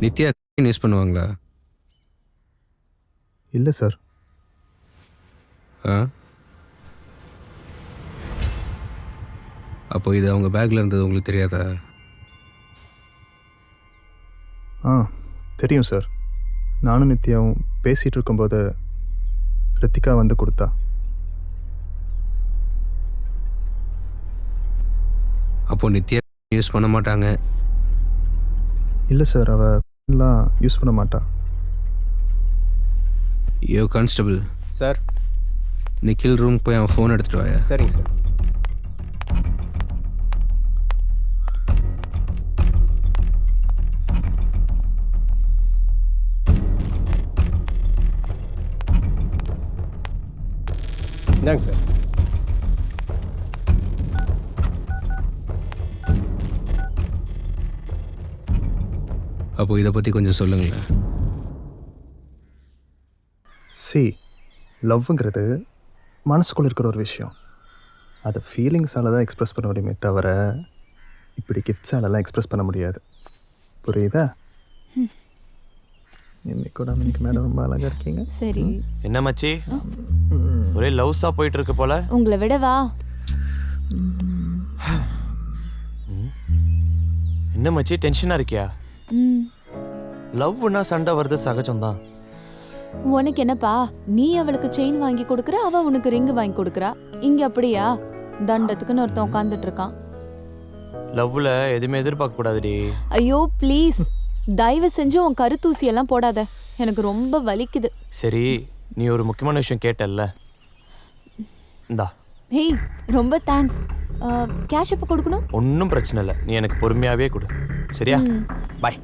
Nithya use பண்ணுவாங்களா? இல்லை sir. ஆ, அப்போ இது அவங்க பேக்கில் இருந்தது உங்களுக்கு தெரியாதா? ஆ தெரியும் சார். நானும் நித்யாவும் பேசிகிட்டு இருக்கும்போது ரித்திகா வந்து கொடுத்தா. அப்போது நித்யா யூஸ் பண்ண மாட்டாங்க. இல்லை சார், அவெல்லாம் யூஸ் பண்ண மாட்டா. யோ கான்ஸ்டபிள் சார். நிக்கில் ரூம் போய் அவன் ஃபோன் எடுத்துகிட்டு வாயா. சரிங்க சார். இந்தாங்க சார். அப்போது இதை பற்றி கொஞ்சம் சொல்லுங்களேன். சி, லவ்ங்கிறது மனசுக்குள்ளே இருக்கிற ஒரு விஷயம். அதை ஃபீலிங்ஸால் தான் எக்ஸ்ப்ரெஸ் பண்ண முடியுமே தவிர இப்படி கிஃப்ட்ஸாலெல்லாம் எக்ஸ்ப்ரெஸ் பண்ண முடியாது. புரியுதா? இன்னைக்கு மேடம் ரொம்ப அழகாக இருக்கீங்க. சரி. என்ன மச்சி, ஒரே லவ்ஸா போயிட்டு இருக்கு போல. உங்களை விடவா? என்ன மச்சி, டென்ஷனா இருக்கியா? ம். லவ்னா சண்டை வருது, சகஜம்தான். உனக்கு என்னப்பா, நீ அவளுக்கு செயின் வாங்கி கொடுக்குற, அவ உனக்கு ரிங் வாங்கி கொடுக்குறா. இங்க அப்படியா? தண்டத்துக்குன்னு ஒருத்தன் உட்காந்துட்டு இருக்கான். லவ்ல எதுவுமே எதிர்பார்க்க கூடாதுடி. ஐயோ ப்ளீஸ், தயவு செஞ்சு உன் கருத்தூசி எல்லாம் போடாத, எனக்கு ரொம்ப வலிக்குது. சரி, நீ ஒரு முக்கியமான விஷயம் கேட்டல்ல, இந்தா. ஹேய், ரொம்ப தேங்க்ஸ். கேஷ் எப்போ கொடுக்கணும்? ஒன்றும் பிரச்சனை இல்லை, நீ எனக்கு பொறுமையாவே கொடு, சரியா? பாய்.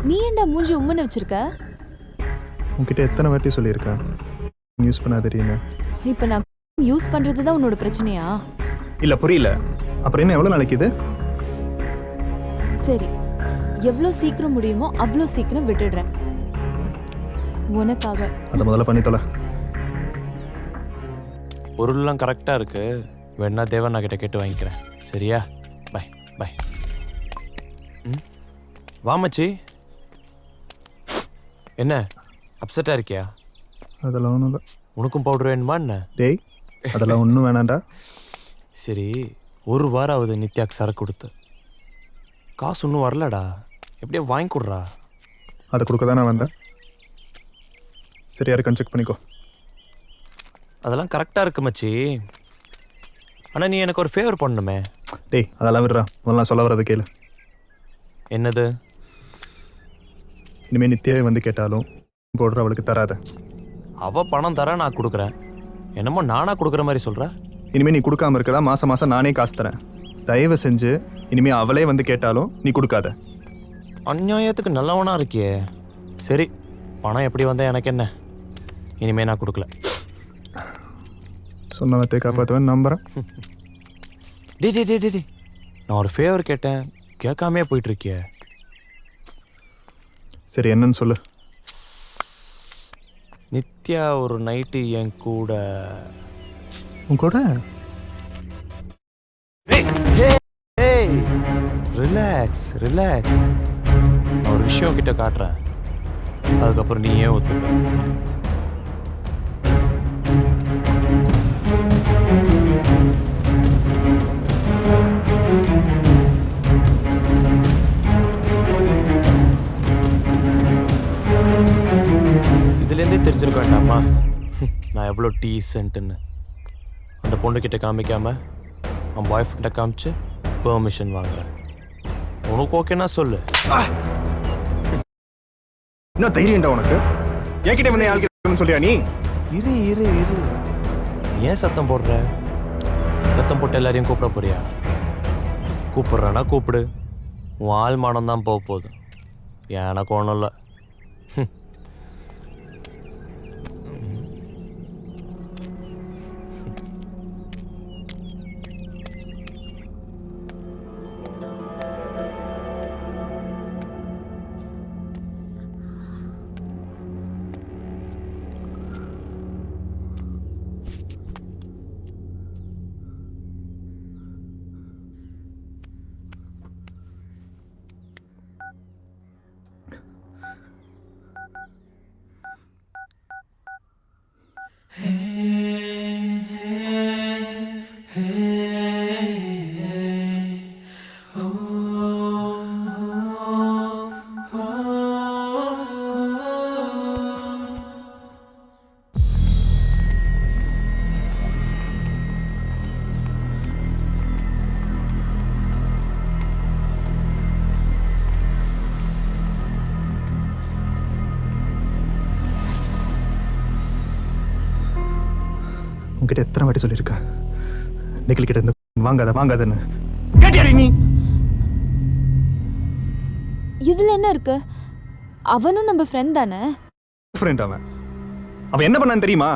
நீ ஏன்டா மூஞ்சி உம்முன்னு வச்சிருக்க? உங்ககிட்ட எத்தனை வாட்டி சொல்லியிருக்கேன் யூஸ் பண்ணாதீங்க. இப்போ நான் யூஸ் பண்றது தான் உன்னோட பிரச்சனையா? இல்லை, புரியல. அப்புறம் என்ன, எவ்வளோ நாளைக்கு இது? சரி, எவ்வளோ சீக்கிரம் முடியுமோ அவ்வளோ சீக்கிரம் விட்டுடுறேன் உனக்காக. அதை முதல்ல பண்ணி தொலை. பொருள்லாம் கரெக்டாக இருக்கு, வேணா தேவன் நான் கிட்ட கேட்டு வாங்கிக்கிறேன், சரியா? பாய் பாய். ம், வா மச்சி. என்ன அப்செட்டாக இருக்கியா? அதெல்லாம் ஒன்றும் இல்லை. உனக்கும் பவுடர் வேணுமா என்ன? டேய், அதெல்லாம் ஒன்றும் வேணாண்டா. சரி, ஒரு வாரம் ஆகுது நித்யாக்கு சரக்கு கொடுத்து, காசு ஒன்றும் வரலடா, எப்படியே வாங்கி கொடுறா. அதை கொடுக்க தான் நான் வந்தேன். சரி, யாருக்கான்னு செக் பண்ணிக்கோ. அதெல்லாம் கரெக்டாக இருக்கு மச்சி, ஆனால் நீ எனக்கு ஒரு ஃபேவர் பண்ணணுமே. டேய், அதெல்லாம் விடுறா, முதல்ல நான் சொல்ல வர்றது கேளு. என்னது? இனிமேல் நித்யாவே வந்து கேட்டாலும் போடுற அவளுக்கு தராத. அவள் பணம் தர, நான் கொடுக்குறேன். என்னமோ நானாக கொடுக்குற மாதிரி சொல்கிற. இனிமேல் நீ கொடுக்காம இருக்கதா, மாதம் மாதம் நானே காசு தரேன். தயவு செஞ்சு இனிமேல் அவளே வந்து கேட்டாலும் நீ கொடுக்காத. அநியாயத்துக்கு நல்லவனா இருக்கியே. சரி, பணம் எப்படி வந்தால் எனக்கு என்ன, இனிமேல் நான் கொடுக்கல. சொன்ன வார்த்தையை காப்பாற்றுவேன் நம்புகிறேன். டே டே டே டே டே, நான் ஒரு ஃபேவர் கேட்டேன், கேட்காமே போயிட்டுருக்கிய. சரி, என்னன்னு சொல்லு. நித்யா ஒரு நைட்டு என் கூட. உன் கூட? ரிலாக்ஸ் ரிலாக்ஸ், நான் ஒரு விஷயம் கிட்ட காட்டுறேன், அதுக்கப்புறம் நீ ஏன் ஒத்துக்க. இதுலேருந்தே தெரிஞ்சிருக்க வேண்டாமா நான் எவ்வளோ டீசென்ட்டுன்னு. அந்த பொண்ணுக்கிட்ட காமிக்காம அவன் பாய் ஃப்ரெண்டை காமிச்சு பெர்மிஷன் வாங்குறேன். உனக்கு ஓகேனா சொல்லு. என்ன தைரியம்டா உனக்கு? என்கிட்ட வந்து ஆள்கிட்ட சொல்லியா நீ? இரு இரு இரு, ஏன் சத்தம் போடுற? சத்தம் போட்டு எல்லாரையும் கூப்பிட போறியா? கூப்பிட்றேன்னா கூப்பிடு, உன் ஆள் மானம் தான் போக போகுது, எனக்கு ஒன்றும் இல்லை. உங்ககிட்ட எத்தனை வாட்டி சொல்லியிருக்கேன் நிக்கில் கிட்ட இருந்து வாங்காதன்னு கேட்டியாடி நீ? இதுல என்ன இருக்கு? அவனும் நம்ம ஃப்ரெண்ட் தானே. ஃப்ரெண்ட் அவன் என்ன பண்ணான்னு தெரியுமா?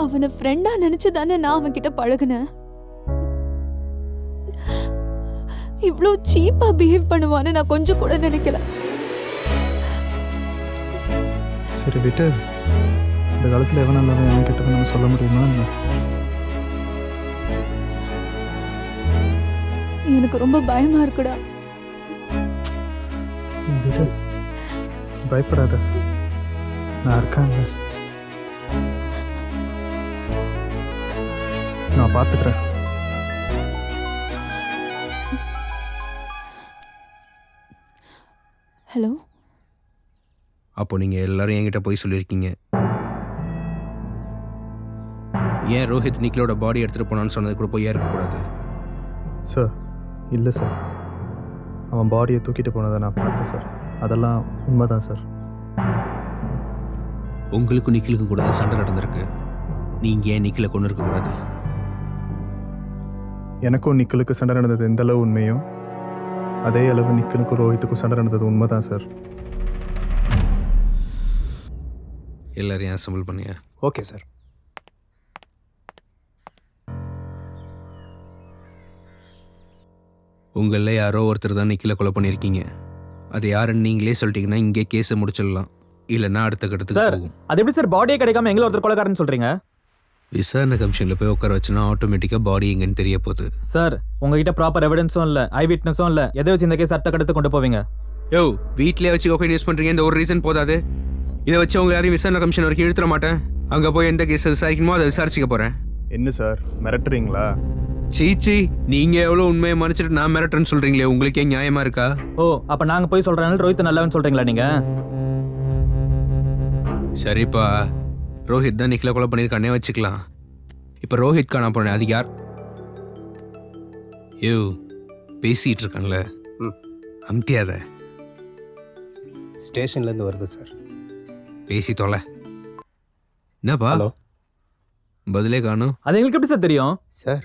அவனை ஃப்ரெண்டா நினைச்சு தானே நான் அவன் கிட்ட பழகுனேன். இவ்ளோ சீப்பா பிஹேவ் பண்ணுவான்னு நான் கொஞ்சம் கூட நினைக்கல. சரி விட்டு, இந்த காலத்தில் எவன் நல்லவன் எவன் கிட்ட நம்ம சொல்ல முடியுமா? எனக்கு ரொம்ப பயமா இருக்குடா. விட்டு, பயப்படாத, நான் இருக்கேன்ல, நான் பார்த்துக்கிறேன். ஹலோ. அப்போ நீங்கள் எல்லாரும் என்கிட்ட போய் சொல்லியிருக்கீங்க. ஏன் ரோஹித் நிக்கிலோட பாடி எடுத்துகிட்டு போனான்னு சொன்னது கூட பொய்யா இருக்கக்கூடாது. சார் இல்லை சார், அவன் பாடியை தூக்கிட்டு போனதை நான் பார்த்தேன் சார். அதெல்லாம் உண்மைதான் சார். உங்களுக்கும் நிக்கிலுக்கும் கூட தான் சண்டை நடந்திருக்கு. நீங்கள் ஏன் நிக்கில கொண்டு இருக்கக்கூடாது? எனக்கும் நிக்கலுக்கு சண்டை நடந்தது எந்த அளவு உண்மையோ அதே அளவு நிக்கலுக்கும் ரோஹித்துக்கும் சண்டை நடந்தது உண்மைதான் சார். எல்லாரையும் அசம்பிள் பண்ணியா? Okay sir. உங்களில் யாரோ ஒருத்தர் தான் நிக்கில கொலை பண்ணியிருக்கீங்க. அது யாருன்னு நீங்களே சொல்லிட்டீங்கன்னா இங்கே கேஸை முடிச்சிடலாம். இல்லைன்னா அடுத்த கட்டத்துக்கு போகும். அது எப்படி சார் பாடியே கிடைக்காம எங்களை ஒருத்தர் கொலைக்காரன்னு சொல்றீங்க? விசாரணை கமிஷனில் போய் உட்கார வச்சுன்னா ஆட்டோமேட்டிக்காக பாடி எங்கன்னு தெரிய போகுது. சார் உங்ககிட்ட ப்ராப்பர் எவிடன்ஸும் இல்லை, ஐ விட்னஸும் இல்லை. எதை வச்சு இந்த கேஸ் அடுத்த கட்டத்துக்கு கொண்டு போவீங்க? யோ, வீட்டிலே வச்சு கோகைன் யூஸ் பண்ணுறீங்க, இந்த ஒரு ரீசன் போதாது. இதை வச்சு அவங்க யாரையும் விசாரணை கமிஷன் வரைக்கும் இழுத்துட மாட்டேன். அங்கே போய் எந்த கேஸை விசாரிக்கணுமோ அதை விசாரிச்சுக்க போகிறேன். என்ன சார் மிரட்டுறீங்களா? சீச்சி, நீங்கள் எவ்வளோ உண்மையை மறைச்சிட்டு நான் மிரட்டுறேன்னு சொல்கிறீங்களே, உங்களுக்கே நியாயமாக இருக்கா? ஓ, அப்போ நாங்கள் போய் சொல்கிறனால ரோஹித் நல்லவன்னு சொல்கிறீங்களா நீங்கள்? சரிப்பா, ரோஹித் தான் நிக்கில கொலை பண்ணியிருக்கானே வச்சுக்கலாம். இப்போ ரோஹித் காணா போனேன், அது யார்? யோ, பேசிகிட்டு இருக்கான்ல, அம்தியாத ஸ்டேஷன்லேருந்து வருது சார். பேசி தொலை. என்னப்பா ஹலோ. பதிலே காணும். அது எங்களுக்கு எப்படி சார் தெரியும்? சார்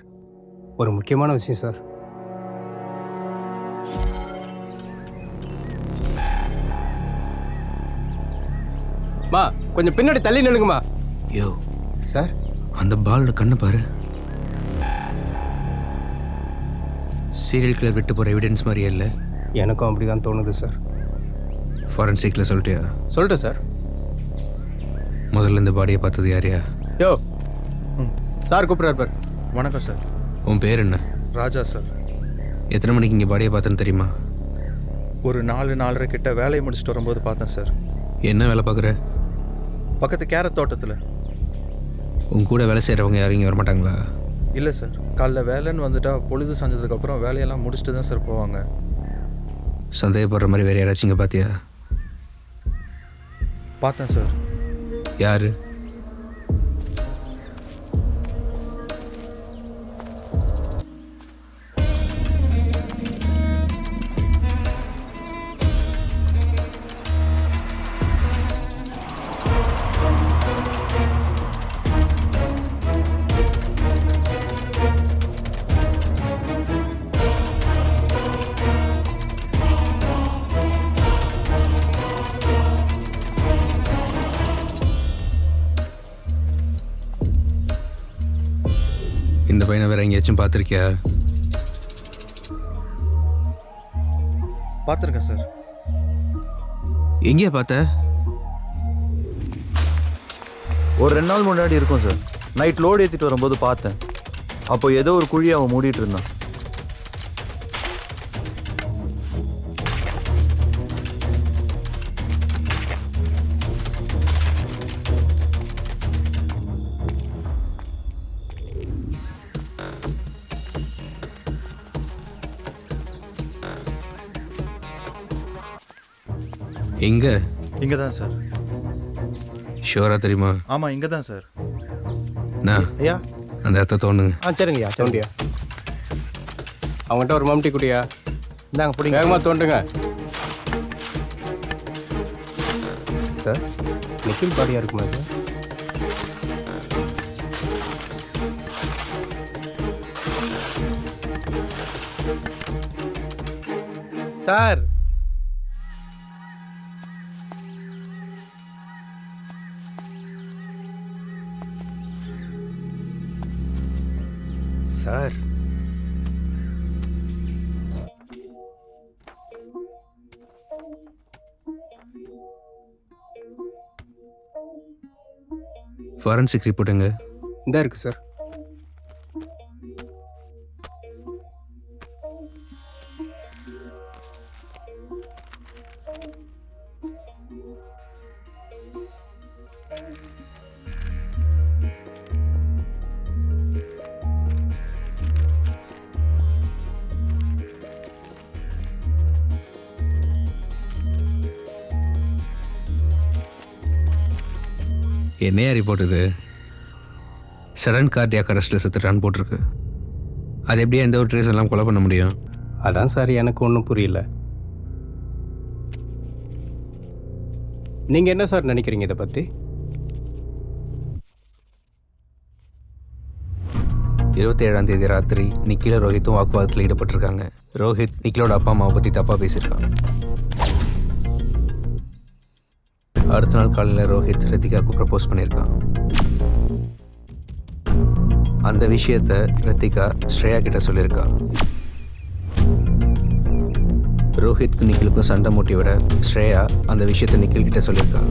ஒரு முக்கியமான விஷயம் சார். மா கொஞ்சம் பின்னாடி தள்ளி நின்னுங்கம்மா. யோ சார், அந்த பாலோட கண்ணை பாரு. சீரியல் கில்லர் விட்டு போகிற எவிடன்ஸ் மாதிரியே இல்லை. எனக்கும் அப்படி தான் தோணுது சார். ஃபாரன்சிக்கில் சொல்லிட்டியா? சொல்லிட்டேன் சார். முதல்ல இந்த பாடியை பார்த்தது யாரையா? யோ சார் கூப்பிட்றாரு பார். வணக்கம் சார். உன் பேர் என்ன? ராஜா சார். எத்தனை மணிக்கு இங்கே பாடியை பார்த்தேன்னு தெரியுமா? ஒரு 4-4:30 கிட்ட வேலையை முடிச்சுட்டு வரும்போது பார்த்தேன் சார். என்ன வேலை பார்க்குற? பக்கத்து கேரட் தோட்டத்தில். உன் கூட வேலை செய்கிறவங்க யாரும் இங்கே வரமாட்டாங்களா? இல்லை சார், காலைல வேலைன்னு வந்துட்டா பொழுது செஞ்சதுக்கப்புறம் வேலையெல்லாம் முடிச்சுட்டு தான் சார் போவாங்க. சந்தேகப்படுற மாதிரி வேறு யாராச்சும் இங்கே பார்த்தியா? பார்த்தேன் சார். யார்? இந்த பையனை வேற எங்கேயாச்சும் பார்த்துருக்கியா? பார்த்துருக்கேன் சார். எங்கேயா பார்த்த? ஒரு 2 நாள் முன்னாடி இருக்கும் சார். நைட் லோடு ஏற்றிட்டு வரும்போது பார்த்தேன். அப்போ ஏதோ ஒரு குழி அவன் மூடிட்டு இருந்தான். எங்க இங்கே தான் சார். ஷோரா தெரியுமா? ஆமாம், இங்கே தான் சார். நான் ஐயா அந்த இடத்த தோணுங்க. சரிங்கய்யா தோண்டியா. அவங்ககிட்ட ஒரு மம்டி குடியா. இந்தாங்க பிடிங்க. வேகமாக தோண்டுங்க சார் நிக்கில் பாடியாக இருக்குமா சார்? சார் சார் ஃபாரன்சிக் ரிப்போர்ட்டுங்க. இந்த இருக்கு சார். என்னையா ரிப்போர்ட் இது? சடன் கார்டியாக் அரெஸ்ட்டில் செத்துட்டான்னு போட்டிருக்கு. அது எப்படியா எந்த ஒரு ட்ரேஸ் எல்லாம் கொலை பண்ண முடியும்? அதான் சார் எனக்கு ஒன்றும் புரியல. நீங்கள் என்ன சார் நினைக்கிறீங்க இதை பற்றி? 27ஆம் தேதி ராத்திரி நிக்கில ரோஹித்தும் வாக்குவாதத்தில் ஈடுபட்டிருக்காங்க. ரோஹித் நிக்கிலோட அப்பா அம்மாவை பற்றி தப்பாக பேசியிருக்கான். அடுத்த நாள் காலையில் ரோஹித் ரித்திகாவுக்கு ப்ரப்போஸ் பண்ணியிருக்கான். அந்த விஷயத்தை ரித்திகா ஸ்ரேயா கிட்ட சொல்லியிருக்கா. ரோஹித்க்கு நிக்கிலுக்கும் சண்டை மூட்டி விட ஸ்ரேயா அந்த விஷயத்தை நிக்கில் கிட்ட சொல்லியிருக்கா.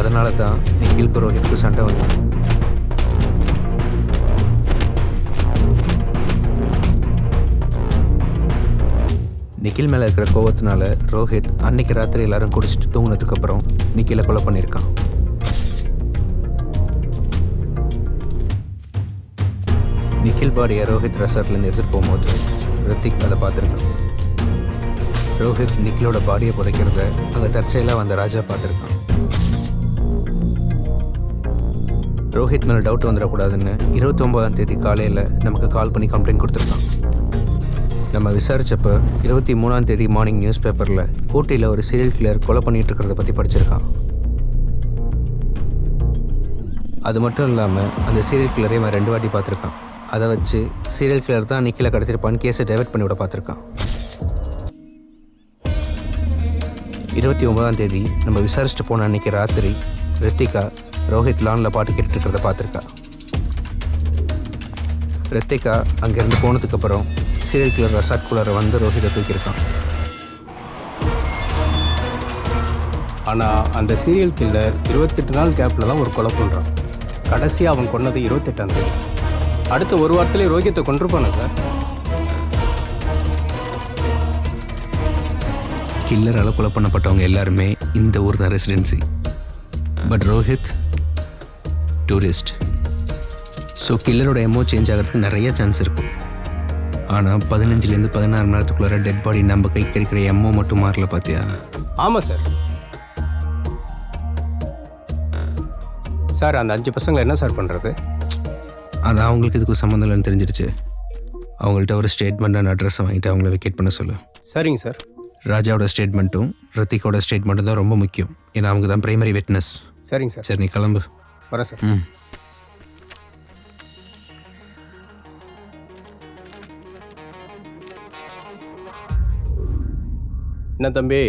அதனால தான் நிக்கிலுக்கும் ரோஹித்துக்கும் சண்டை வந்து. நிக்கில் மேலே இருக்கிற கோவத்தினால ரோஹித் அன்னைக்கு ராத்திரி எல்லாரும் குடிச்சிட்டு தூங்கினதுக்கு அப்புறம் நிக்கிலை கொலை பண்ணியிருக்கான். நிக்கில் பாடியை ரோஹித் ரெசார்ட்லேருந்து எடுத்துகிட்டு போகும்போது ரித்திக் அதை பார்த்துருக்கான். ரோஹித் நிக்கிலோட பாடியை புதைக்கிறத அங்கே தற்செயலாக வந்த ராஜா பார்த்துருக்கான். ரோஹித் மேலே டவுட் வந்துடக்கூடாதுன்னு 29ஆம் தேதி காலையில் நமக்கு கால் பண்ணி கம்ப்ளைண்ட் கொடுத்துருக்கான். நம்ம விசாரித்தப்போ 23ஆம் தேதி மார்னிங் நியூஸ் பேப்பரில் ஊட்டியில் ஒரு சீரியல் கில்லர் கொலை பண்ணிகிட்டு இருக்கிறத பற்றி படிச்சிருக்கான். அது மட்டும் இல்லாமல் அந்த சீரியல் கில்லரை அவன் 2 வாட்டி பார்த்துருக்கான். அதை வச்சு சீரியல் கில்லர் தான் நிக்கில கடத்திருப்பான்னு கேஸை டைவர்ட் பண்ணி விட பார்த்துருக்கான். 29ஆம் தேதி நம்ம விசாரிச்சுட்டு போன அன்றைக்கி ராத்திரி ரித்திகா ரோஹித் லானில் பாட்டு கேட்டுட்டு இருக்கிறத பார்த்துருக்கா. ரித்திகா அங்கேருந்து போனதுக்கப்புறம் சீரியல் கில்லர் ரெசார்ட்குள்ளார வந்து ரோஹித்தை தூக்கியிருக்கான். ஆனால் அந்த சீரியல் கில்லர் 28 நாள் கேப்பில் தான் ஒரு கொலை பண்ணுறான். கடைசியாக அவன் கொன்னது 28ஆம் தேதி. அடுத்த ஒரு வாரத்திலே ரோஹித்தை கொண்டிருப்பானா சார்? கில்லரால் கொலை பண்ணப்பட்டவங்க எல்லாருமே இந்த ஊர் தான் residency. But Rohit tourist. So கில்லரோட எமோ சேஞ்ச் ஆகிறதுக்கு நிறைய சான்ஸ் இருக்கும். ஆனால் 15லேருந்து 16 மணி நேரத்துக்குள்ளார டெட் பாடி நம்ம கை கிடைக்கிற எம்மோ மட்டும் மாறல பார்த்தியா? ஆமாம் சார். சார் அந்த 5 பசங்களை என்ன சார் பண்ணுறது? அது அவங்களுக்கு இதுக்கு சம்மந்தம் இல்லைன்னு தெரிஞ்சிடுச்சு. அவங்கள்ட்ட ஒரு ஸ்டேட்மெண்ட் அண்ட் அட்ரஸை வாங்கிட்டு அவங்கள வெக்கேட் பண்ண சொல்லு. சரிங்க சார். ராஜாவோட ஸ்டேட்மெண்ட்டும் ரித்திகோட ஸ்டேட்மெண்ட்டும் தான் ரொம்ப முக்கியம். ஏன்னா அவங்க தான் பிரைமரி விட்னஸ். சரிங்க சார். சரி நீ கிளம்பு. வரேன் சார். என்ன தம்பி,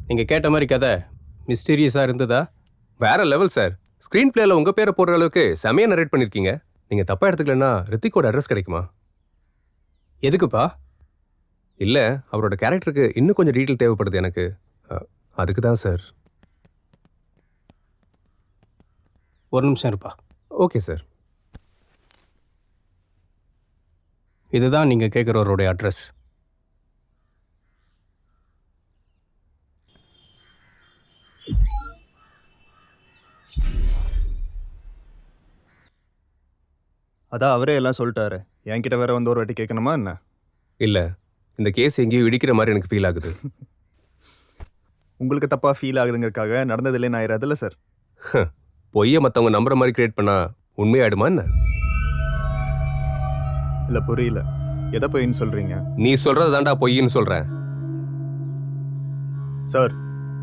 நீங்கள் கேட்ட மாதிரி கதை மிஸ்டீரியஸாக இருந்ததா? வேற லெவல் சார். ஸ்க்ரீன் பிளேல உங்க பேரை போடுற அளவுக்கு செமையா நரேட் பண்ணிருக்கீங்க. நீங்க தப்பா எடுத்துக்கலன்னா ரித்திக்கோட அட்ரஸ் கிடைக்குமா? எதுக்குப்பா? இல்ல, அவரோட கேரக்டருக்கு இன்னும் கொஞ்சம் டீட்டெயில் தேவைப்படுது எனக்கு. அதுக்கு தான் சார். ஒரு நிமிஷம் இருப்பா. Okay sir. இதுதான் நீங்கள் கேட்குறவருடைய அட்ரஸ். அதான் அவரே எல்லாம் சொல்லிட்டாரு. என்கிட்ட வேற வந்து ஒரு வாட்டி கேட்கணுமா என்ன? இல்ல, இந்த கேஸ் எங்கேயோ இடிக்கிற மாதிரி எனக்கு ஃபீல் ஆகுது. உங்களுக்கு தப்பாக ஃபீல் ஆகுதுங்கிறதுக்காக நடந்ததில்லை நான் ஆயிராதுல்ல சார். பொய்யை மற்றவங்க நம்புற மாதிரி கிரியேட் பண்ணா உண்மையாயிடுமா என்ன? இல்லை புரியல, எதை போயின்னு சொல்கிறீங்க நீ சொல்றது தாண்டா பொய்ன்னு சொல்றேன். சார்?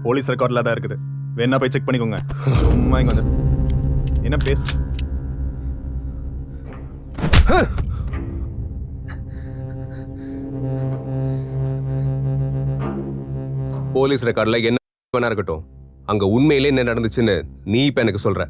போலீஸ் ரெக்கார்டில் தான் இருக்குது, வேணா போய் செக் பண்ணிக்கோங்க. சும்மா இங்கே வந்து என்ன பேசு. போலீஸ் ரெக்கார்டில் என்ன வேணா இருக்கட்டும், அங்க உண்மையிலே என்ன நடந்துச்சுன்னு நீ இப்ப எனக்கு சொல்ற.